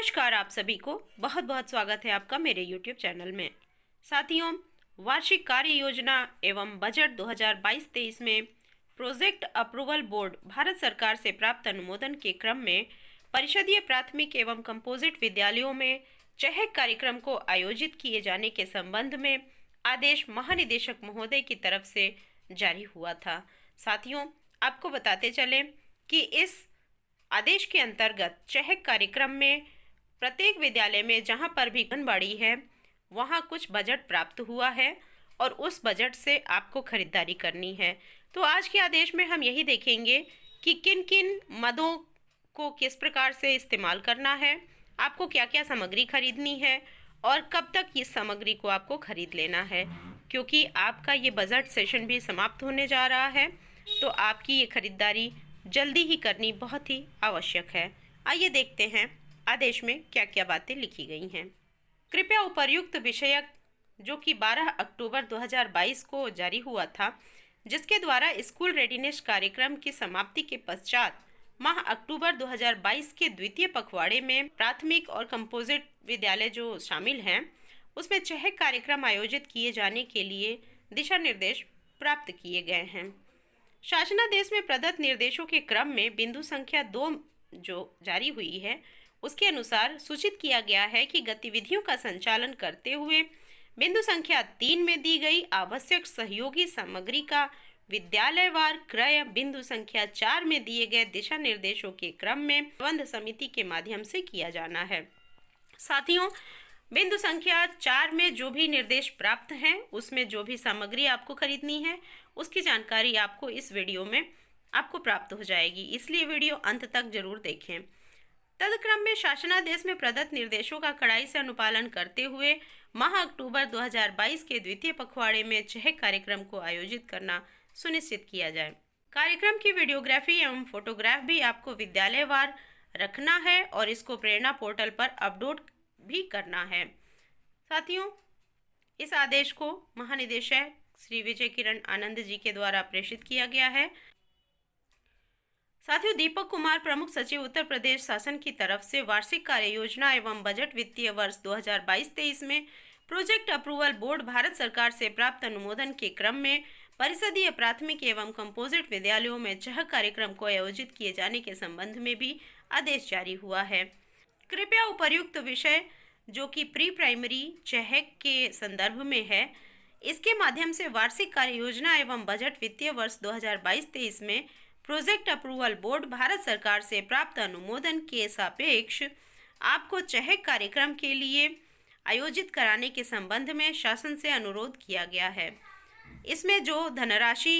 नमस्कार आप सभी को बहुत बहुत स्वागत है आपका मेरे YouTube चैनल में। साथियों, वार्षिक कार्य योजना एवं बजट 2022-23 में प्रोजेक्ट अप्रूवल बोर्ड भारत सरकार से प्राप्त अनुमोदन के क्रम में परिषदीय प्राथमिक एवं कंपोजिट विद्यालयों में चहक कार्यक्रम को आयोजित किए जाने के संबंध में आदेश महानिदेशक महोदय की तरफ से जारी हुआ था। साथियों, आपको बताते चलें कि इस आदेश के अंतर्गत चहक कार्यक्रम में प्रत्येक विद्यालय में जहां पर भी आंगनबाड़ी है वहां कुछ बजट प्राप्त हुआ है और उस बजट से आपको खरीदारी करनी है। तो आज के आदेश में हम यही देखेंगे कि किन किन मदों को किस प्रकार से इस्तेमाल करना है, आपको क्या क्या सामग्री खरीदनी है और कब तक इस सामग्री को आपको खरीद लेना है, क्योंकि आपका ये बजट सेशन भी समाप्त होने जा रहा है। तो आपकी ये खरीदारी जल्दी ही करनी बहुत ही आवश्यक है। आइए देखते हैं आदेश में क्या क्या बातें लिखी गई हैं। कृपया उपर्युक्त विषयक जो कि 12 अक्टूबर 2022 को जारी हुआ था, जिसके द्वारा स्कूल रेडीनेस कार्यक्रम की समाप्ति के पश्चात माह अक्टूबर 2022 के द्वितीय पखवाड़े में प्राथमिक और कंपोजिट विद्यालय जो शामिल हैं उसमें चहक कार्यक्रम आयोजित किए जाने के लिए दिशा निर्देश प्राप्त किए गए हैं। शासनादेश में प्रदत्त निर्देशों के क्रम में बिंदु संख्या 2 जो जारी हुई है उसके अनुसार सूचित किया गया है कि गतिविधियों का संचालन करते हुए बिंदु संख्या 3 में दी गई आवश्यक सहयोगी सामग्री का विद्यालयवार क्रय बिंदु संख्या 4 में दिए गए दिशा निर्देशों के क्रम में प्रबंध समिति के माध्यम से किया जाना है। साथियों, बिंदु संख्या 4 में जो भी निर्देश प्राप्त हैं उसमें जो भी सामग्री आपको खरीदनी है उसकी जानकारी आपको इस वीडियो में आपको प्राप्त हो जाएगी, इसलिए वीडियो अंत तक जरूर देखें। तदक्रम में शासनादेश में प्रदत्त निर्देशों का कड़ाई से अनुपालन करते हुए माह अक्टूबर 2022 के द्वितीय पखवाड़े में चहक कार्यक्रम को आयोजित करना सुनिश्चित किया जाए। कार्यक्रम की वीडियोग्राफी एवं फोटोग्राफ भी आपको विद्यालयवार रखना है और इसको प्रेरणा पोर्टल पर अपलोड भी करना है। साथियों, इस आदेश को महानिदेशक श्री विजय किरण आनंद जी के द्वारा प्रेषित किया गया है। साथियों, दीपक कुमार प्रमुख सचिव उत्तर प्रदेश शासन की तरफ से वार्षिक कार्य योजना एवं बजट वित्तीय वर्ष 2022-23 में प्रोजेक्ट अप्रूवल बोर्ड भारत सरकार से प्राप्त अनुमोदन के क्रम में परिषदीय प्राथमिक एवं कंपोजिट विद्यालयों में चहक कार्यक्रम को आयोजित किए जाने के संबंध में भी आदेश जारी हुआ है। कृपया उपर्युक्त विषय जो कि प्री प्राइमरी चहक के संदर्भ में है, इसके माध्यम से वार्षिक कार्य योजना एवं बजट वित्तीय वर्ष 2022-23 में प्रोजेक्ट अप्रूवल बोर्ड भारत सरकार से प्राप्त अनुमोदन के सापेक्ष आपको चहक कार्यक्रम के लिए आयोजित कराने के संबंध में शासन से अनुरोध किया गया है। इसमें जो धनराशि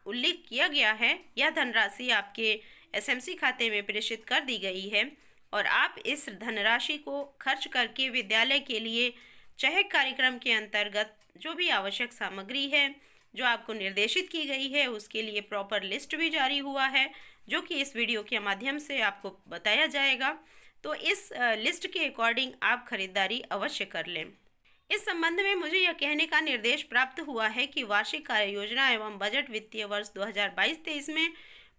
उल्लेख किया गया है यह धनराशि आपके एसएमसी खाते में प्रेषित कर दी गई है और आप इस धनराशि को खर्च करके विद्यालय के लिए चहक कार्यक्रम के अंतर्गत जो भी आवश्यक सामग्री है जो आपको निर्देशित की गई है उसके लिए प्रॉपर लिस्ट भी जारी हुआ है, जो कि इस वीडियो के माध्यम से आपको बताया जाएगा। तो इस लिस्ट के अकॉर्डिंग आप खरीदारी अवश्य कर लें। इस संबंध में मुझे यह कहने का निर्देश प्राप्त हुआ है कि वार्षिक कार्य योजना एवं बजट वित्तीय वर्ष 2022-23 में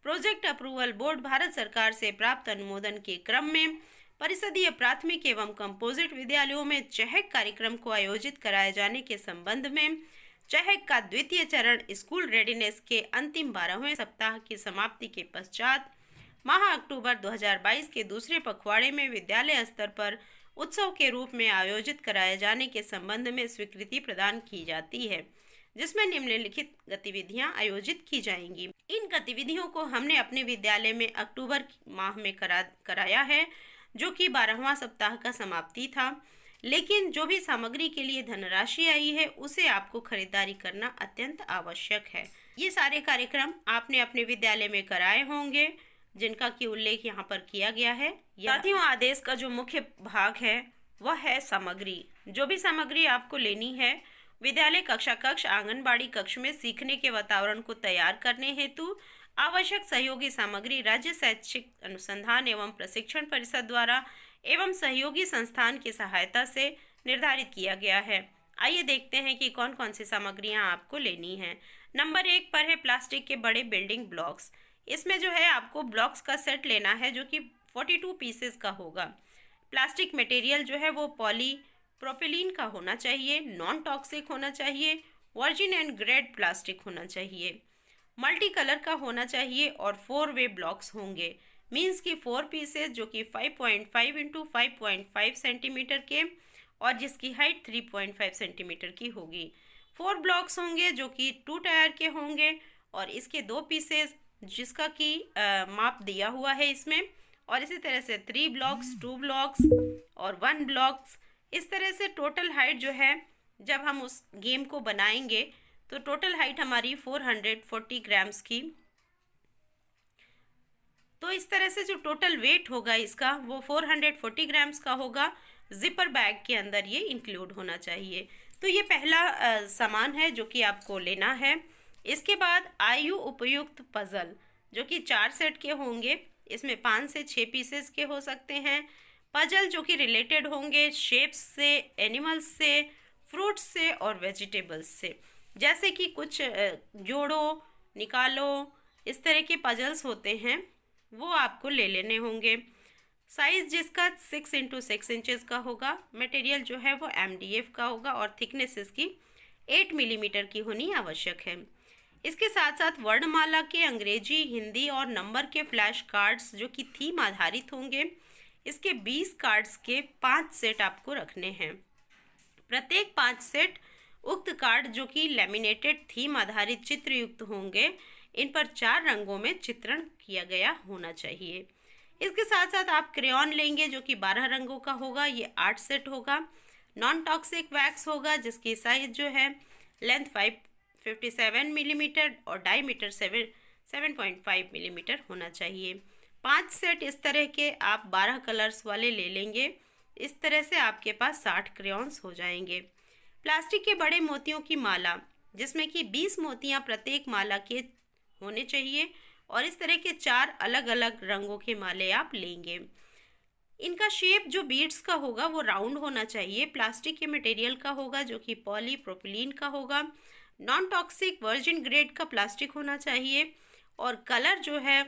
प्रोजेक्ट अप्रूवल बोर्ड भारत सरकार से प्राप्त अनुमोदन के क्रम में परिषदीय प्राथमिक एवं कंपोजिट विद्यालयों में चहक कार्यक्रम को आयोजित कराए जाने के संबंध में चहक का द्वितीय चरण स्कूल रेडीनेस के अंतिम 12वें सप्ताह की समाप्ति के पश्चात माह अक्टूबर 2022 के दूसरे पखवाड़े में विद्यालय स्तर पर उत्सव के रूप में आयोजित कराए जाने के संबंध में स्वीकृति प्रदान की जाती है, जिसमें निम्नलिखित गतिविधियां आयोजित की जाएंगी। इन गतिविधियों को हमने अपने विद्यालय में अक्टूबर माह में कराया है, जो कि 12वां सप्ताह का समाप्ति था, लेकिन जो भी सामग्री के लिए धनराशि आई है उसे आपको खरीदारी करना अत्यंत आवश्यक है। ये सारे कार्यक्रम आपने अपने विद्यालय में कराए होंगे, जिनका की उल्लेख यहाँ पर किया गया है। साथियों, आदेश का जो मुख्य भाग है वह है सामग्री। जो भी सामग्री आपको लेनी है विद्यालय कक्षा कक्ष आंगनबाड़ी कक्ष में सीखने के वातावरण को तैयार करने हेतु आवश्यक सहयोगी सामग्री राज्य शैक्षिक अनुसंधान एवं प्रशिक्षण परिषद द्वारा एवं सहयोगी संस्थान की सहायता से निर्धारित किया गया है। आइए देखते हैं कि कौन कौन सी सामग्रियां आपको लेनी हैं। नंबर 1 पर है प्लास्टिक के बड़े बिल्डिंग ब्लॉक्स। इसमें जो है आपको ब्लॉक्स का सेट लेना है जो कि 42 पीसेस का होगा। प्लास्टिक मटेरियल जो है वो पॉलीप्रोपिलीन का होना चाहिए, नॉन टॉक्सिक होना चाहिए, वर्जिन एंड ग्रेड प्लास्टिक होना चाहिए, मल्टी कलर का होना चाहिए और 4 वे ब्लॉक्स होंगे। मीन्स की 4 पीसेस जो कि 5.5 इंटू 5.5 सेंटीमीटर के और जिसकी हाइट 3.5 सेंटीमीटर की होगी। 4 ब्लॉक्स होंगे जो कि 2 टायर के होंगे और इसके 2 पीसेस जिसका कि माप दिया हुआ है इसमें, और इसी तरह से 3 ब्लॉक्स, 2 ब्लॉक्स और 1 ब्लॉक्स। इस तरह से टोटल हाइट जो है जब हम उस गेम को बनाएंगे तो टोटल हाइट हमारी 440 ग्राम्स की। तो इस तरह से जो टोटल वेट होगा इसका वो 440 ग्राम्स का होगा। जिपर बैग के अंदर ये इंक्लूड होना चाहिए। तो ये पहला सामान है जो कि आपको लेना है। इसके बाद आयु उपयुक्त पजल जो कि 4 सेट के होंगे। इसमें 5 से 6 पीसेस के हो सकते हैं। पजल जो कि रिलेटेड होंगे शेप्स से, एनिमल्स से, फ्रूट्स से और वेजिटेबल्स से। जैसे कि कुछ जोड़ो, निकालो, इस तरह के पजल्स होते हैं वो आपको ले लेने होंगे। साइज़ जिसका 6 इंटू 6 इंचज़ का होगा। मटेरियल जो है वो MDF का होगा और थिकनेस इसकी 8 मिलीमीटर की होनी आवश्यक है। इसके साथ साथ वर्णमाला के अंग्रेजी, हिंदी और नंबर के फ्लैश कार्ड्स जो कि थीम आधारित होंगे। इसके 20 कार्ड्स के 5 सेट आपको रखने हैं। प्रत्येक 5 सेट उक्त कार्ड जो कि लैमिनेटेड थीम आधारित चित्रयुक्त होंगे, इन पर 4 रंगों में चित्रण किया गया होना चाहिए। इसके साथ साथ आप क्रेयॉन लेंगे जो कि 12 रंगों का होगा। ये 8 सेट होगा। नॉन टॉक्सिक वैक्स होगा जिसकी साइज जो है लेंथ 57 मिलीमीटर और डायमीटर 7.5 मिलीमीटर होना चाहिए। 5 सेट इस तरह के आप 12 कलर्स वाले ले लेंगे। इस तरह से आपके पास 60 क्रेयॉन्स हो जाएंगे। प्लास्टिक के बड़े मोतियों की माला जिसमें कि 20 मोतियां प्रत्येक माला के होने चाहिए और इस तरह के 4 अलग अलग रंगों के माले आप लेंगे। इनका शेप जो बीड्स का होगा वो राउंड होना चाहिए। प्लास्टिक के मटेरियल का होगा जो कि पॉलीप्रोपिलीन का होगा। नॉन टॉक्सिक वर्जिन ग्रेड का प्लास्टिक होना चाहिए और कलर जो है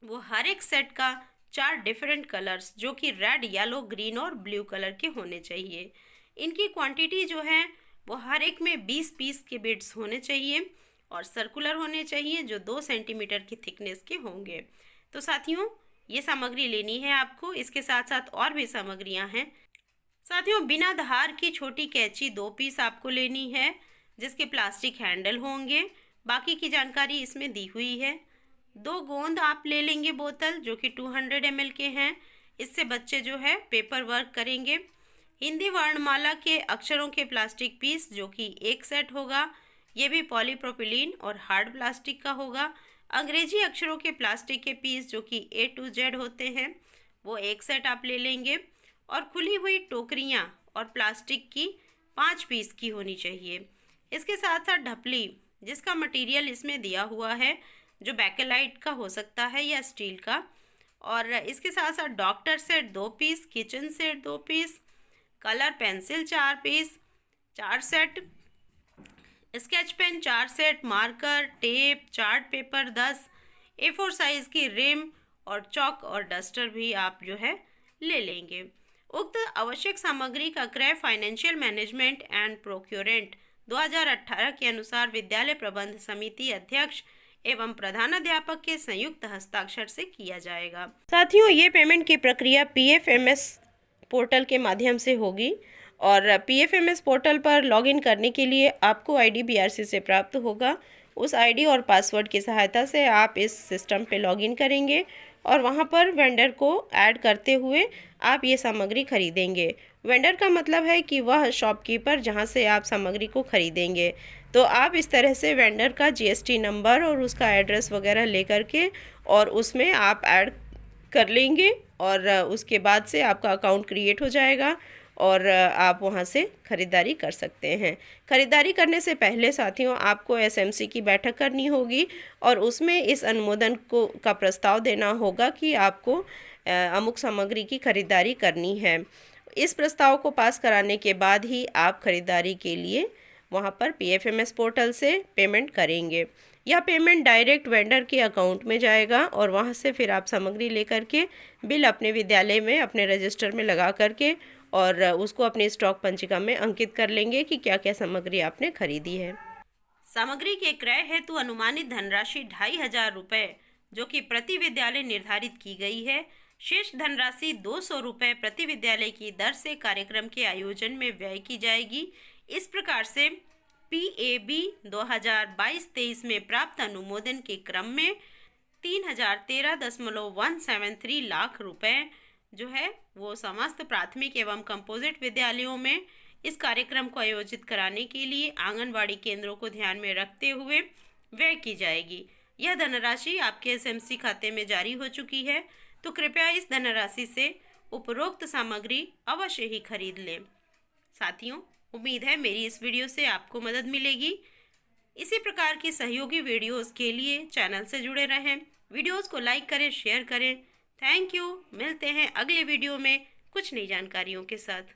वो हर एक सेट का 4 डिफरेंट कलर्स जो कि रेड, येलो, ग्रीन और ब्लू कलर के होने चाहिए। इनकी क्वांटिटी जो है वो हर एक में 20 पीस के बीड्स होने चाहिए और सर्कुलर होने चाहिए जो 2 सेंटीमीटर की थिकनेस के होंगे। तो साथियों ये सामग्री लेनी है आपको। इसके साथ साथ और भी सामग्रियां हैं। साथियों बिना धार की छोटी कैंची 2 पीस आपको लेनी है जिसके प्लास्टिक हैंडल होंगे। बाकी की जानकारी इसमें दी हुई है। 2 गोंद आप ले लेंगे बोतल जो कि 200 ml के हैं। इससे बच्चे जो है पेपर वर्क करेंगे। हिंदी वर्णमाला के अक्षरों के प्लास्टिक पीस जो कि 1 सेट होगा। ये भी पॉलीप्रोपिलीन और हार्ड प्लास्टिक का होगा। अंग्रेजी अक्षरों के प्लास्टिक के पीस जो कि A to Z होते हैं वो 1 सेट आप ले लेंगे और खुली हुई टोकरियाँ और प्लास्टिक की 5 पीस की होनी चाहिए। इसके साथ साथ ढपली जिसका मटेरियल इसमें दिया हुआ है जो बैकेलाइट का हो सकता है या स्टील का, और इसके साथ साथ doctor set 2 piece, kitchen set 2 piece, colour pencil 4 piece, 4 set, sketch pen 4 set, marker, tape, chart paper 10, A4 size की रिम और चॉक और डस्टर भी आप जो है ले लेंगे। उक्त आवश्यक सामग्री का क्रय फाइनेंशियल मैनेजमेंट एंड प्रोक्योरेंट 2018 के अनुसार विद्यालय प्रबंध समिति अध्यक्ष एवं प्रधानाध्यापक के संयुक्त हस्ताक्षर से किया जाएगा। साथियों ये पेमेंट की प्रक्रिया PFMS पोर्टल के माध्यम से होगी और PFMS पोर्टल पर लॉगिन करने के लिए आपको ID BRC से प्राप्त होगा। उस ID और पासवर्ड की सहायता से आप इस सिस्टम पे लॉगिन करेंगे और वहाँ पर वेंडर को ऐड करते हुए आप ये सामग्री खरीदेंगे। वेंडर का मतलब है कि वह शॉपकीपर जहाँ से आप सामग्री को खरीदेंगे। तो आप इस तरह से वेंडर का GST नंबर और उसका एड्रेस वगैरह लेकर के और उसमें आप ऐड कर लेंगे और उसके बाद से आपका अकाउंट क्रिएट हो जाएगा और आप वहां से ख़रीदारी कर सकते हैं। ख़रीदारी करने से पहले साथियों आपको SMC की बैठक करनी होगी और उसमें इस अनुमोदन का प्रस्ताव देना होगा कि आपको अमुक सामग्री की खरीदारी करनी है। इस प्रस्ताव को पास कराने के बाद ही आप खरीदारी के लिए वहाँ पर PFMS पोर्टल से पेमेंट करेंगे। यह पेमेंट डायरेक्ट वेंडर के अकाउंट में जाएगा और वहां से फिर आप सामग्री लेकर के बिल अपने विद्यालय में अपने रजिस्टर में लगा करके और उसको अपनी स्टॉक पंजिका में अंकित कर लेंगे कि क्या क्या सामग्री आपने खरीदी है। सामग्री के क्रय हेतु अनुमानित धनराशि 2500 रुपये जो कि प्रति विद्यालय निर्धारित की गई है। शेष धनराशि 200 रुपये प्रति विद्यालय की दर से कार्यक्रम के आयोजन में व्यय की जाएगी। इस प्रकार से PAB 2022-23 में प्राप्त अनुमोदन के क्रम में 3013.173 लाख रुपए जो है वो समस्त प्राथमिक एवं कंपोजिट विद्यालयों में इस कार्यक्रम को आयोजित कराने के लिए आंगनवाड़ी केंद्रों को ध्यान में रखते हुए व्यय की जाएगी। यह धनराशि आपके SMC खाते में जारी हो चुकी है, तो कृपया इस धनराशि से उपरोक्त सामग्री अवश्य ही खरीद लें। साथियों, उम्मीद है मेरी इस वीडियो से आपको मदद मिलेगी। इसी प्रकार की सहयोगी वीडियोस के लिए चैनल से जुड़े रहें। वीडियोस को लाइक करें, शेयर करें। Thank you. मिलते हैं अगले वीडियो में कुछ नई जानकारियों के साथ।